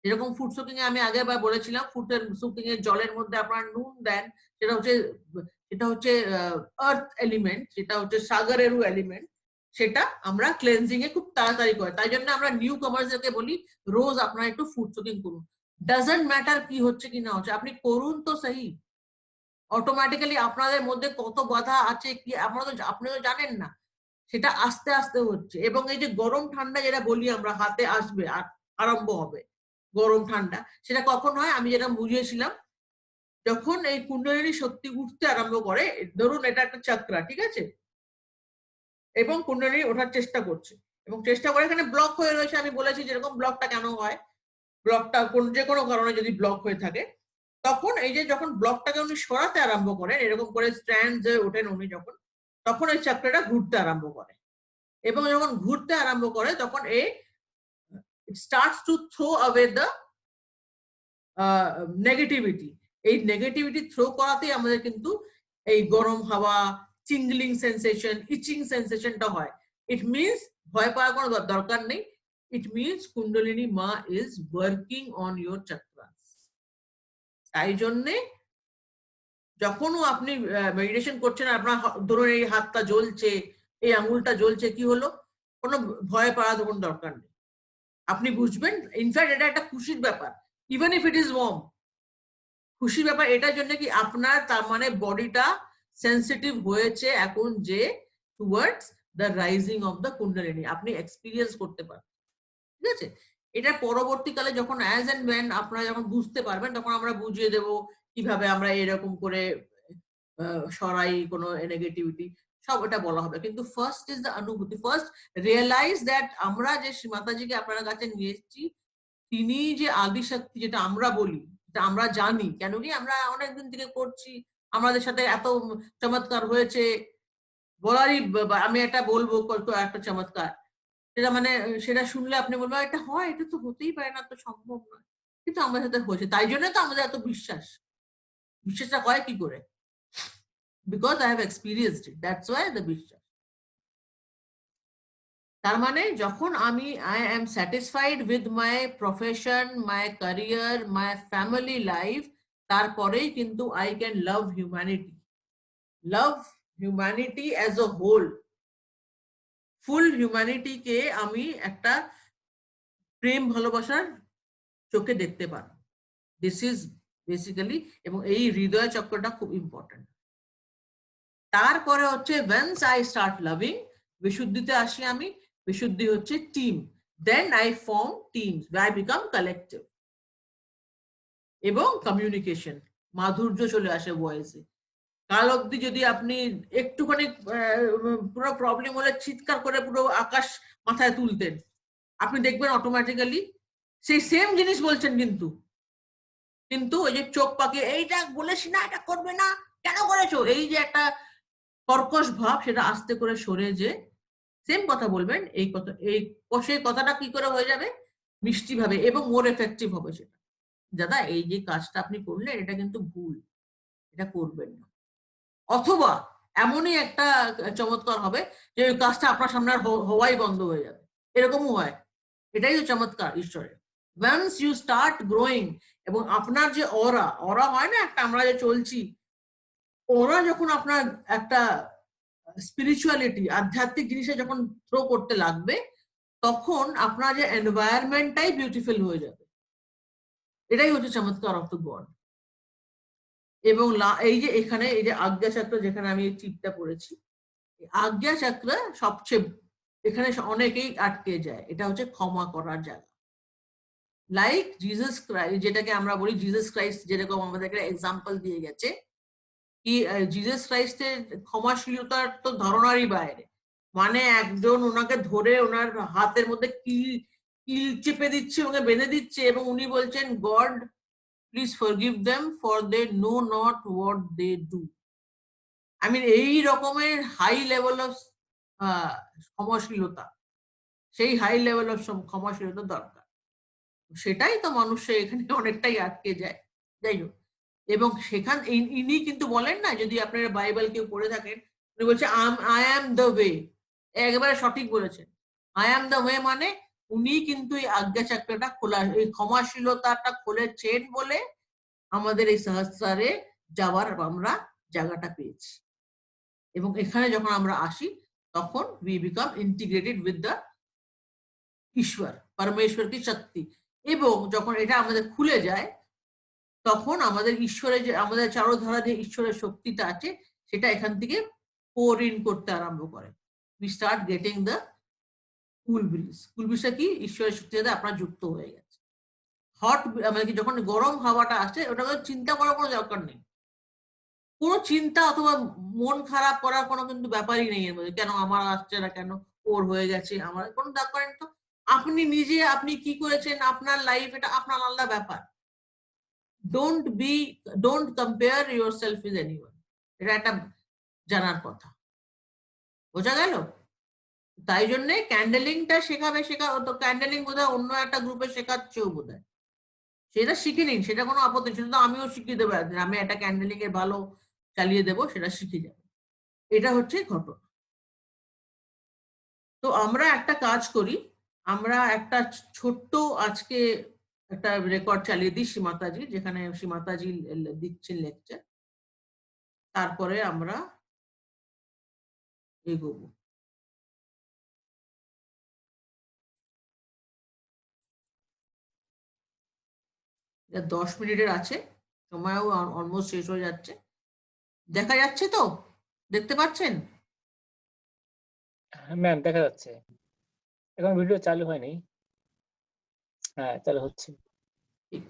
যেরকম ফুড সোকিং এ আমি আগের বার বলেছিলাম, ফুড সোকিং এর জলের মধ্যে আপনারা নুন দেন, সেটা হচ্ছে আর্থ এলিমেন্ট, সেটা হচ্ছে সাগরেরও এলিমেন্ট, সেটা আমরা ক্লেনজিং এ খুব তাড়াতাড়ি করে। তাই জন্য আমরা নিউ কামার্সদেরকে বলি রোজ আপনারা একটু ফুড সোকিং করুন। ডাজন্ট ম্যাটার কি হচ্ছে কি না হচ্ছে, আপনি করুন তো সহি। অটোমেটিক্যালি আপনাদের মধ্যে কত বাধা আছে কি আপনি তো জানেন না, সেটা আস্তে আস্তে হচ্ছে। এবং এই যে গরম ঠান্ডা যেটা বলি আমরা, হাতে আসবে আরম্ভ হবে গরম ঠান্ডা, সেটা কখন হয় আমি যেটা বুঝিয়েছিলাম, যখন এই কুণ্ডলিনী শক্তি উঠতে আরম্ভ করে। ধরুন এটা একটা চক্রা, ঠিক আছে, এবং কুণ্ডলিনী ওঠার চেষ্টা করছে, এবং চেষ্টা করে, এখানে ব্লক হয়ে রয়েছে, আমি বলেছি যেরকম ব্লকটা কেন হয়, ব্লকটা যে কোনো কারণে যদি ব্লক হয়ে থাকে, তখন এই যে যখন ব্লকটাকে উনি সরাতে আরম্ভ করেন, এরকম করে স্ট্র্যান্ড যে ওঠেন উনি যখন, তখন এই চক্রটা ঘুরতে আরম্ভ করে, এবং যখন ঘুরতে আরম্ভ করে তখন it starts to throw away the negativity. এই নেগেটিভিটি থ্রো করাতেই আমাদের কিন্তু এই গরম হাওয়া, চিংলিং সেন্সেশন, ইচিং সেন্সেশনটা হয়। ইট মিনস ভয় পাওয়ার কোনো দরকার নেই। ইট মিনস কুণ্ডলিনী মা ইজ ওয়ার্কিং অন ইউর চক্রাস। তাই জন্যে যখনও আপনি মেডিটেশন করছেন, আপনার ধরুন এই হাতটা জ্বলছে, এই আঙুলটা জ্বলছে, কি হলো, কোনো ভয় পাওয়ার কোনো দরকার নেই। আপনি বুঝবেন, ইনফ্যাক্ট এটা একটা খুশির ব্যাপার, even if it is warm. খুশির ব্যাপার এটার জন্য কি আপনার তার মানে বডিটা সেন্সিটিভ হয়েছে এখন যে towards the rising of the kundalini, আপনি এক্সপিরিয়েন্স করতে পারেন। ঠিক আছে, এটা পরবর্তীকালে যখন অ্যাজ এন্ড ওয়েন আপনারা যখন বুঝতে পারবেন, তখন আমরা বুঝিয়ে দেব কিভাবে আমরা এরকম করে সরাই কোনো নেগেটিভিটি, সব এটা বলা হবে। কিন্তু ফার্স্ট ইজ দ্য অনুভূতি, ফার্স্ট রিয়েলাইজ দ্যাট আমরা যে মাতাজিকে আপনার কাছে নিয়ে এসেছি, তিনি যে আদিশক্তি, যেটা আমরা বলি, যেটা আমরা জানি, কেন কি আমরা অনেকদিন থেকে করছি, আমাদের সাথে এত চমৎকার হয়েছে বলারই, আমি এটা বলবো একটা চমৎকার, সেটা মানে সেটা শুনলে আপনি বলবেন এটা হয়, এটা তো হতেই পারে না, তো সম্ভব নয়, কিন্তু আমাদের সাথে হয়েছে, তাই জন্য তো আমাদের এত বিশ্বাস। বিশ্বাসটা হয় কি করে? Because I have experienced it, that's why the বিশ্বাস। তার মানে যখন আমি I am satisfied with my profession, my career, my family life, তারপরেই কিন্তু I can love humanity, love humanity as a whole, full হিউম্যানিটিকে আমি একটা প্রেম ভালোবাসার চোখে দেখতে পারবো। দিস ইজ বেসিক্যালি, এবং এই হৃদয় চক্রটা খুব ইম্পর্টেন্ট। তারপরে হচ্ছে ওয়ান্স আই স্টার্ট লাভিং, বিশুদ্ধিতে আসি আমি, বিশুদ্ধি হচ্ছে team, then I form teams, I become collective, এবং কমিউনিকেশন, মাধুর্য চলে আসে ভয়েসে। কাল অব্দি যদি আপনি একটুখানি পুরো প্রবলেম হলে চিৎকার করে পুরো আকাশ মাথায় তুলতেন, আপনি দেখবেন অটোমেটিক্যালি সেই সেম জিনিস বলছেন, কিন্তু ওই যে চোখ পাকিয়ে এইটা বলেছি না, এটা করবে না, কেন করেছো, এই যে একটা কর্কশ ভাব, সেটা আস্তে করে সরে যে সেম কথা বলবেন, এই কথা, এই সেই কথাটা কি করে হয়ে যাবে মিষ্টি ভাবে, এবং মোর এফেক্টিভ হবে সেটা। দাদা এই যে কাজটা আপনি করলেন, এটা কিন্তু ভুল, এটা করবেন না। অথবা এমনই একটা চমৎকার হবে যে ওই কাজটা আপনার সামনে আর হওয়াই বন্ধ হয়ে যাবে, এরকমও হয়। এটাই তো চমৎকার ঈশ্বরের। ওয়ান্স ইউ স্টার্ট গ্রোয়িং, এবং আপনার যে অরা হয় না একটা, আমরা যে চলছি, ওরা যখন আপনার একটা স্পিরিচুয়ালিটি, আধ্যাত্মিক জিনিসে যখন থ্রো করতে লাগবে, তখন আপনার যে এনভায়রনমেন্টটাই বিউটিফুল হয়ে যাবে। এটাই হচ্ছে চমৎকার অফ দ্য গড। এবং এই যে এখানে এই যে আজ্ঞা চক্র, যেখানে আমি এই টিপটা পড়েছি, আজ্ঞা চক্র সবচেয়ে, এখানে অনেকেই আটকে যায়, এটা হচ্ছে ক্ষমা করার জায়গা। লাইক জিসাস ক্রাইস্ট, যেটাকে আমরা বলি জিসাস ক্রাইস্ট, যেরকম আমাদেরকে এক্সাম্পল দিয়ে গেছে, কি জিসাস ক্রাইস্টের ক্ষমাশীলতার তো ধারণারই বাইরে। মানে একজন ওনাকে ধরে ওনার হাতের মধ্যে কিল চেপে দিচ্ছে, ওকে বেঁধে দিচ্ছে, এবং উনি বলছেন God please forgive them for they know not what they do. I mean এই রকমের হাই লেভেল অফ ক্ষমাশীলতা, সেই হাই লেভেল অফ ক্ষমাশীলতা দরকার। সেটাই তো মানুষের এখানে অনেকটাই আটকে যায়। যাই হোক, এবং সেখান ইনি কিন্তু বলেন না, যদি আপনারা বাইবেল কেউ পড়ে থাকেন, উনি বলছে আই অ্যাম দ্য ওয়ে, একেবারে সঠিক বলেছেন। আই অ্যাম দ্য ওয়ে মানে উনি কিন্তু এই আজ্ঞা চক্রটা খোলা, এই ক্ষমাশীলতাটা খুলেছেন বলে আমাদের এই সহস্রারে যাওয়ার আমরা জায়গাটা পেয়েছি। এবং এখানে যখন আমরা আসি, তখন we become integrated with the ঈশ্বর, পরমেশ্বর কি শক্তি। এবং যখন এটা আমাদের খুলে যায়, তখন আমাদের ঈশ্বরের যে, আমাদের চারোধারা যে ঈশ্বরের শক্তিটা আছে, সেটা এখান থেকে পোর ইন করতে আরম্ভ করে। We start getting the cool breeze. Cool ব্রিজটা কি? ঈশ্বরের শক্তির সাথে আপনার যুক্ত হয়ে গেছে। হট মানে কি, যখন গরম হাওয়াটা আসছে, ওটাকে চিন্তা করার কোনো দরকার নেই, কোনো চিন্তা অথবা মন খারাপ করার কোনো কিন্তু ব্যাপারই নেই এর মধ্যে, কেন আমার আসছে না, কেন 4 হয়ে গেছে, আমার কোনো দরকার করেন তো। আপনি নিজে আপনি কি করেছেন, আপনার লাইফ, এটা আপনার আলাদা ব্যাপার। Don't compare yourself with anyone. এটা একটা জানার কথা। বোঝা গেল? তাই জন্যে ক্যান্ডেলিংটা শেখাবে, তো ক্যান্ডেলিং বোধহয় অন্য একটা গ্রুপে শেখাচ্ছেও বোধহয়। সেটা শিখে নিন, সেটা কোনো আপত্তি, সেটা তো আমিও শিখিয়ে দেবো একদিন। আমি একটা ক্যান্ডেলিং এর ভালো চালিয়ে দেবো, সেটা শিখে যাবে। এটা হচ্ছে ঘটনা। তো আমরা একটা কাজ করি, আমরা একটা ছোট্ট আজকে একটা রেকর্ড চালিয়ে দিই সীমাতাজি, যেখানে সীমাতাজি দিচ্ছেন লেকচার, তারপরে আমরা এগোবো। এটা 10 মিনিটের আছে, সময়ও অলমোস্ট শেষ হয়ে যাচ্ছে। দেখা যাচ্ছে তো? দেখতে পাচ্ছেন? ম্যাম দেখা যাচ্ছে। এখন ভিডিও চালু হয়নি। হ্যাঁ, চালু হচ্ছে। ঠিক।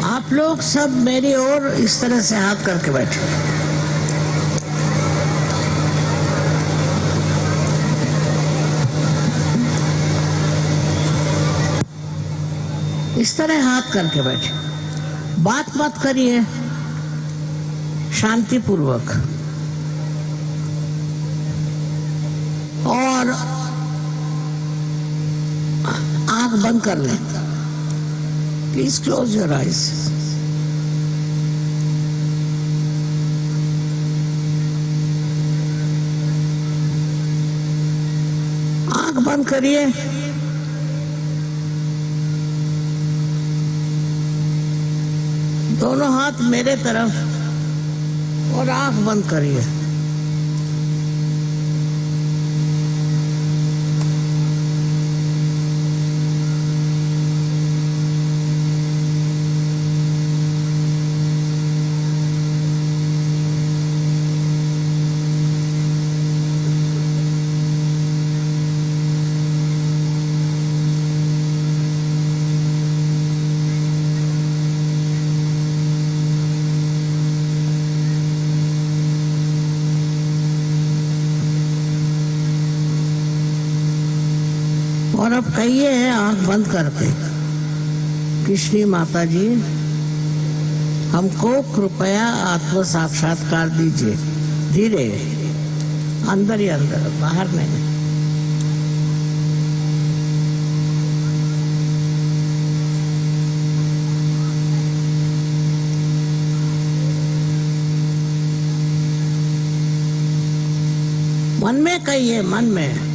आप लोग सब मेरी ओर इस तरह से हाथ करके बैठे। इस तरह हाथ करके बैठे, बात मत करिए, शांतिपूर्वक। और आंख बंद कर लें। Please close your eyes. आंख बंद करिए। दोनों हाथ मेरे तरफ और आंख बंद करिए। और अब कहिए आंख बंद करके, कृष्णी माता जी हमको कृपया आत्म साक्षात्कार दीजिए। धीरे, अंदर ही अंदर, बाहर नहीं। मन में कहिए, मन में।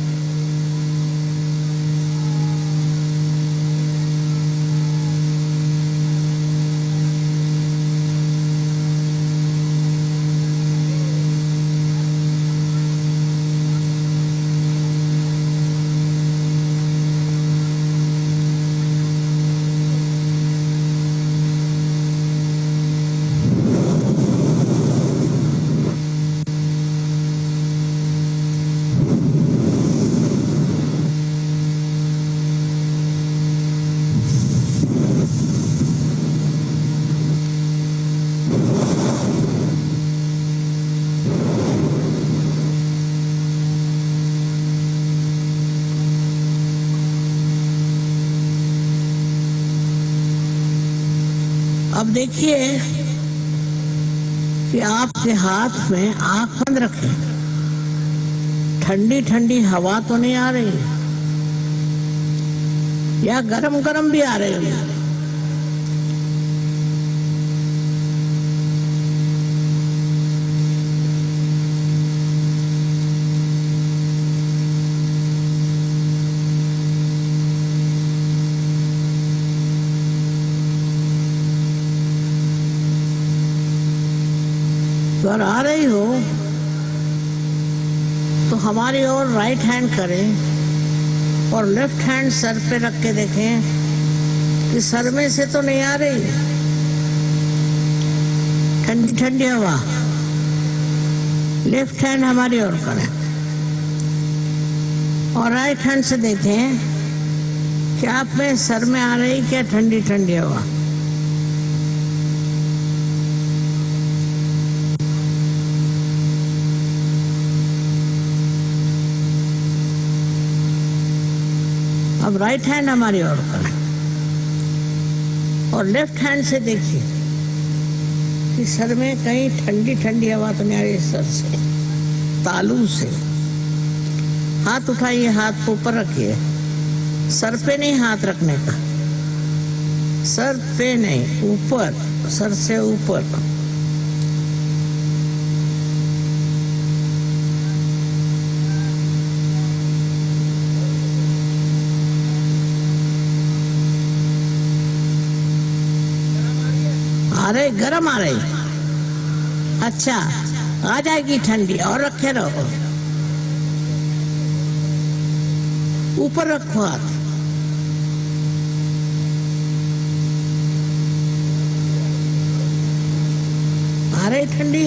अब देखिए कि आपके हाथ में आंख बंद रखें, ठंडी ठंडी हवा तो नहीं आ रही या गरम गरम भी आ रही है? अगर आ रही हो तो हमारी ओर राइट हैंड करें और लेफ्ट हैंड सर पे रख के देखें कि सर में से तो नहीं आ रही ठंडी ठंडी हवा। लेफ्ट हैंड हमारी ओर करें और राइट हैंड से देखें कि आप में सर में आ रही क्या ठंडी ठंडी हवा। अब राइट हैंड हमारी ओर करें और लेफ्ट हैंड से देखिए कि सर में कहीं ठंडी ठंडी हवा तो नहीं आ रही। सर से, तालू से हाथ उठाइए, हाथ को ऊपर रखिए, सर पे नहीं हाथ रखने का, सर पे नहीं, ऊपर, सर से ऊपर। अरे गरम आ रही, अच्छा आ जाएगी ठंडी, और रखे रहो, ऊपर रखो हाथ। आ रही ठंडी,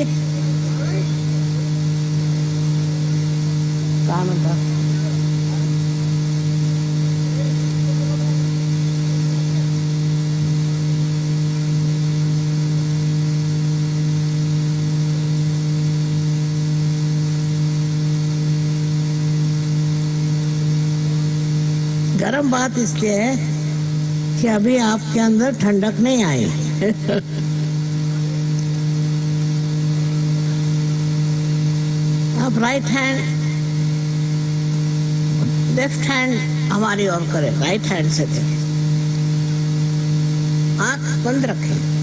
काम था। गरम बात इसलिए है कि अभी आपके अंदर ठंडक नहीं आई। अब राइट हैंड, लेफ्ट हैंड हमारी ओर करें, राइट हैंड से देखें, आंख बंद रखें।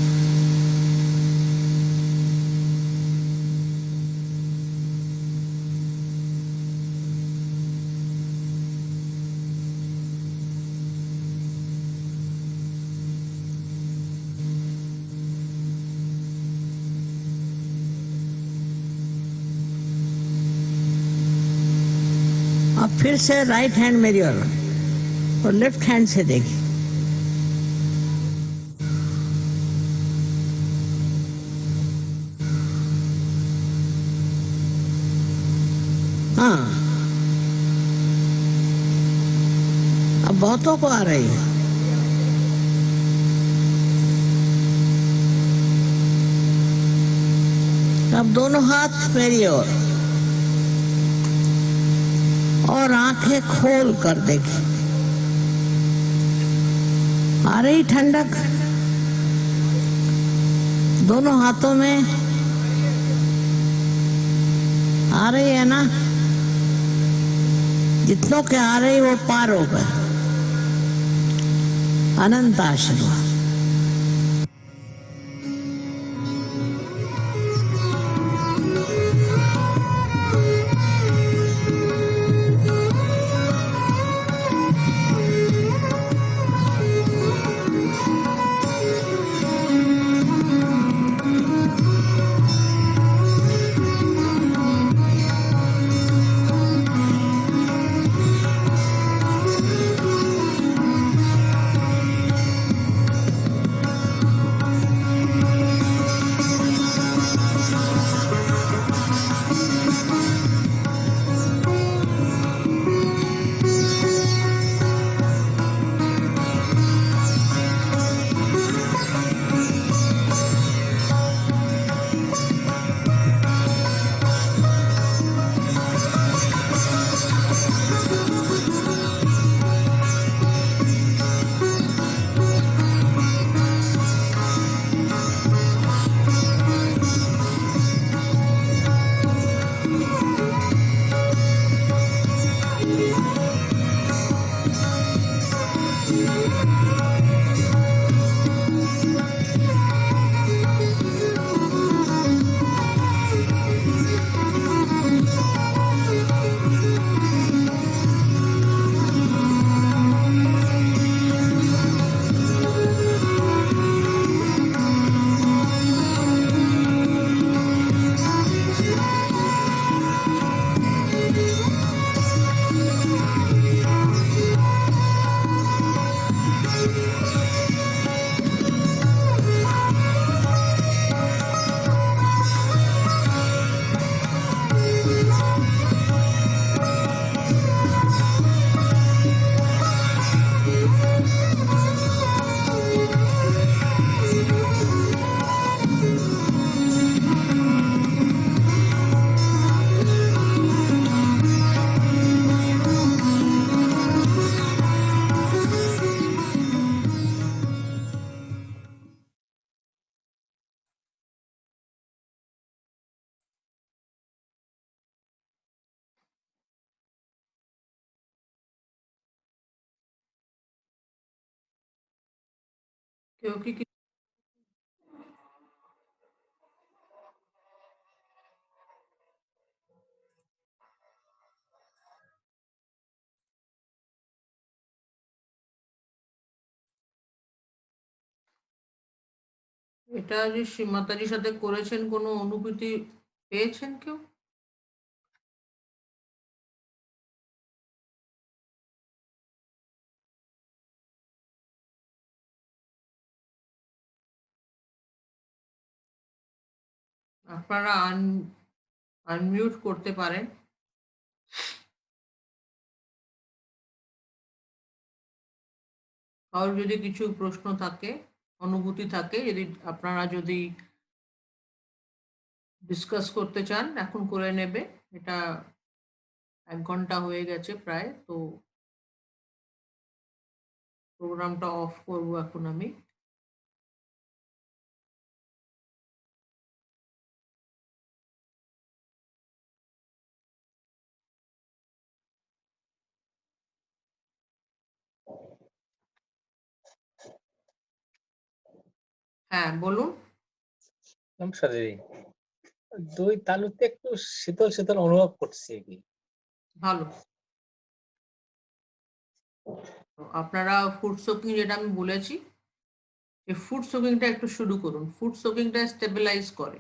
अब फिर से राइट हैंड मेरी ओर और लेफ्ट हैंड से देखिए, हाँ अब बहुतों को आ रही है। अब दोनों हाथ मेरी ओर और आंखें खोल कर देखी, आ रही ठंडक दोनों हाथों में, आ रही है ना? जितनों के आ रही वो पार हो गए। अनंत आशीर्वाद। কেউ কি এটা যে মাতাজির সাথে করেছেন কোনো অনুভূতি পেয়েছেন কেউ? আপনারা আনমিউট করতে পারেন। কারোর যদি কিছু প্রশ্ন থাকে, অনুভূতি থাকে, আপনারা যদি ডিসকাস করতে চান এখন করে নেবে। এটা 1 ঘন্টা হয়ে গেছে প্রায়, তো প্রোগ্রামটা অফ করব এখন আমি। হ্যাঁ বলুন। নমস্কার দিদি, দুই তালুতে একটু শীতল শীতল অনুভব করছি আর কি। ভালো। তো আপনারা ফুড সোকিং যেটা আমি বলেছি, এই ফুড সোকিংটা একটু শুরু করুন। ফুড সোকিংটা স্টেবিলাইজ করে।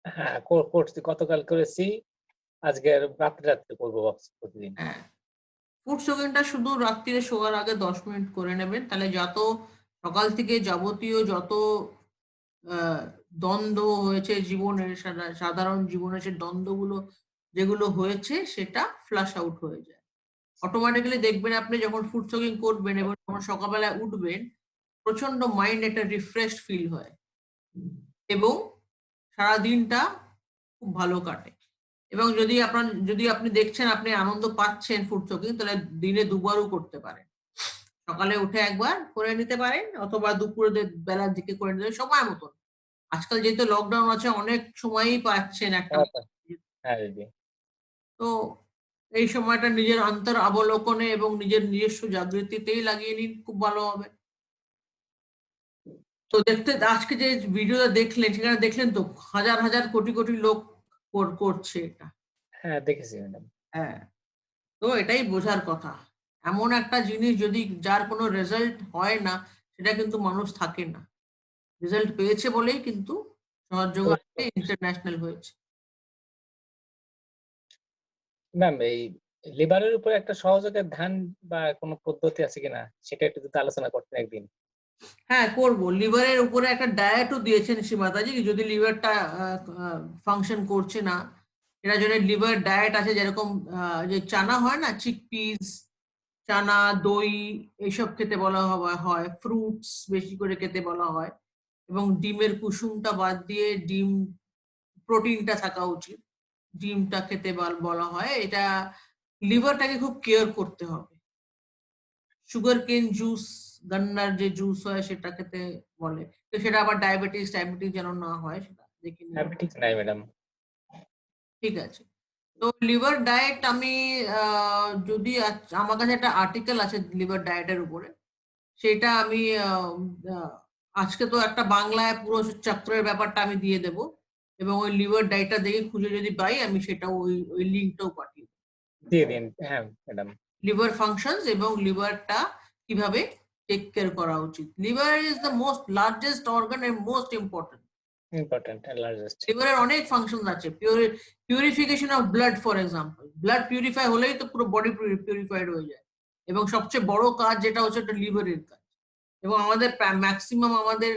হ্যাঁ করছি, গতকাল করেছি, আজকে রাত্রে রাত্রে করবো ভাবছি প্রতিদিন। হ্যাঁ, ফুড সোকিংটা শুধু রাত্রিরে শোয়ার আগে 10 মিনিট করে নেবেন, তাহলে যত সকাল থেকে যাবতীয় যত দ্বন্দ্ব হয়েছে জীবনের, সাধারণ জীবনের যে দ্বন্দ্বগুলো যেগুলো হয়েছে সেটা ফ্লাশ আউট হয়ে যায়। অটোমেটিক্যালি দেখবেন আপনি যখন ফুড সোকিং করবেন এবং যখন সকালবেলায় উঠবেন, প্রচন্ড মাইন্ড একটা রিফ্রেশড ফিল হয় এবং সারা দিনটা খুব ভালো কাটে। এবং যদি আপনি দেখছেন আপনি আনন্দ পাচ্ছেন ফুড সোকিং, তাহলে দিনে দুবারও করতে পারেন। সকালে উঠে একবার করে নিতে পারেন অথবা দুপুরে বেলার দিকে করে নিতে পারেন, সময় মতন। আজকাল যেহেতু লকডাউন আছে অনেক সময়ই পাচ্ছেন একটা, হ্যাঁ দিদি। তো এই সময়টা নিজের অন্তর অবলোকনে এবং নিজের নিজস্ব জাগৃতিতেই লাগিয়ে নিন, খুব ভালো হবে। তো আজকে যে ভিডিওটা দেখলেন সেখানে দেখলেন তো হাজার হাজার কোটি কোটি লোক করছে এটা। হ্যাঁ দেখেছি ম্যাডাম। হ্যাঁ, তো এটাই বোঝার কথা। এমন একটা জিনিস যদি যার কোনো রেজাল্ট হয় না, সেটা কিন্তু মানুষ থাকে না। রেজাল্ট পেয়েছে বলেই কিন্তু সহযোগ ইন্টারন্যাশনাল হয়েছে। ম্যাম, এই লিভারের উপরে একটা সহযোগের ধ্যান বা কোনো পদ্ধতি আছে কিনা সেটা একটু যদি আলোচনা করতেন একদিন। হ্যাঁ করবো। লিভারের উপরে একটা ডায়েটও দিয়েছেন শ্রীমাতাজি, যদি লিভারটা ফাংশন করছে না, এরা জন্য লিভার ডায়েট আছে, যেরকম যে চানা হয় না, চিকপিস, চানা, দই, এইসব খেতে বলা হয়, ফ্রুটস বেশি করে খেতে বলা হয়, এবং ডিমের কুসুমটা বাদ দিয়ে ডিম প্রোটিনটা থাকা উচিত, ডিমটা খেতে বলা হয়। এটা লিভারটাকে খুব কেয়ার করতে হবে। সুগার কেন জুস, গন্নার যে জুস হয় সেটা খেতে বলে, তো সেটা আবার ডায়াবেটিস যেন না হয় সেটা দেখে নিন। ডায়াবেটিস নাই ম্যাডাম। ঠিক আছে। তো লিভার ডায়েট আমি যদি আমার কাছে একটা আর্টিকেল আছে লিভার ডায়েটের উপরে, সেটা আমি আজকে তো একটা বাংলায় পুরো চক্রের ব্যাপারটা আমি দিয়ে দেব, এবং ওই লিভার ডায়েটটা দেখে খুঁজে যদি পাই আমি সেটা ওই লিঙ্কটাও পাঠিয়ে দিয়ে দিন। হ্যাঁ ম্যাডাম। লিভার ফাংশনস এবং লিভারটা কিভাবে টেক কেয়ার করা উচিত। Liver is the most largest organ and most important. Important and largest. লিভারের অনেক ফাংশন আছে। Purification of blood for example, blood purify হলেই তো পুরো বডি পিউরিফাইড হয়ে যায়। এবং সবচেয়ে বড় কাজ যেটা হচ্ছে একটা লিভারের কাজ, এবং আমাদের ম্যাক্সিমাম আমাদের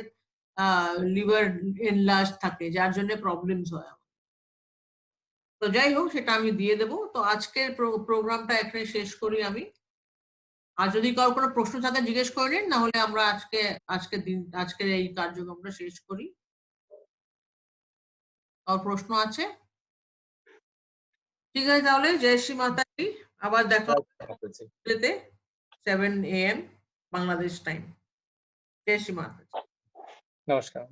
লিভার এনলার্জ থাকে, যার জন্য প্রবলেমস হয়। তো যাই হোক, সেটা আমি দিয়ে দেবো। তো আজকের প্রোগ্রামটা এখানে শেষ করি আমি। আর যদি কারো কোনো প্রশ্ন থাকে জিজ্ঞেস করে নিন, না হলে আমরা আজকের এই কার্যক্রমটা শেষ করি। কারো প্রশ্ন আছে? ঠিক আছে, তাহলে জয় শ্রী মাতাজি। আবার দেখা হবে 7 AM বাংলাদেশ টাইম। জয় শ্রী মাতাজি। নমস্কার।